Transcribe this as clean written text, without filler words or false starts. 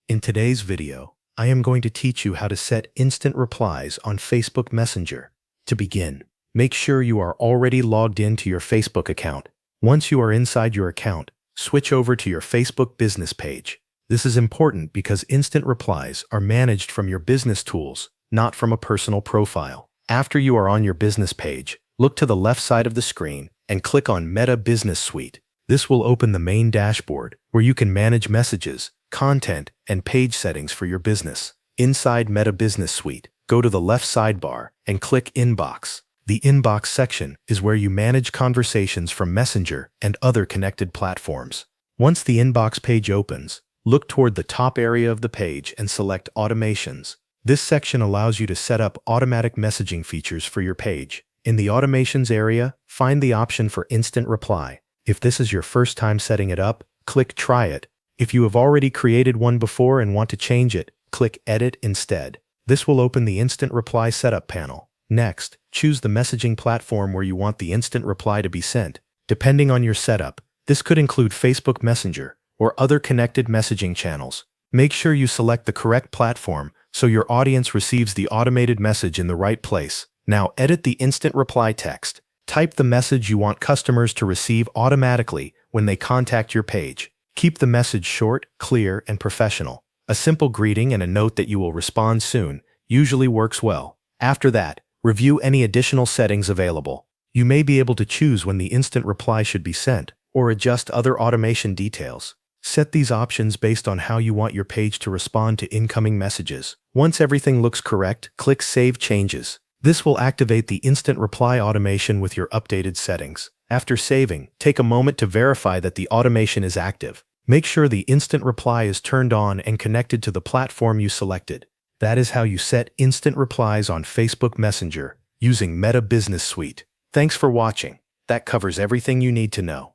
In today's video, I am going to teach you how to set instant replies on Facebook Messenger. To begin, make sure you are already logged into your Facebook account. Once you are inside your account, switch over to your Facebook business page. This is important because instant replies are managed from your business tools, not from a personal profile. After you are on your business page, look to the left side of the screen and click on Meta Business Suite. This will open the main dashboard where you can manage messages, content, and page settings for your business. Inside Meta Business Suite, go to the left sidebar and click Inbox. The Inbox section is where you manage conversations from Messenger and other connected platforms. Once the Inbox page opens, look toward the top area of the page and select Automations. This section allows you to set up automatic messaging features for your page. In the Automations area, find the option for Instant Reply. If this is your first time setting it up, click Try It. If you have already created one before and want to change it, click Edit instead. This will open the Instant Reply Setup panel. Next, choose the messaging platform where you want the instant reply to be sent. Depending on your setup, this could include Facebook Messenger or other connected messaging channels. Make sure you select the correct platform so your audience receives the automated message in the right place. Now edit the instant reply text. Type the message you want customers to receive automatically when they contact your page. Keep the message short, clear, and professional. A simple greeting and a note that you will respond soon usually works well. After that, review any additional settings available. You may be able to choose when the instant reply should be sent, or adjust other automation details. Set these options based on how you want your page to respond to incoming messages. Once everything looks correct, click Save Changes. This will activate the instant reply automation with your updated settings. After saving, take a moment to verify that the automation is active. Make sure the instant reply is turned on and connected to the platform you selected. That is how you set instant replies on Facebook Messenger using Meta Business Suite. Thanks for watching. That covers everything you need to know.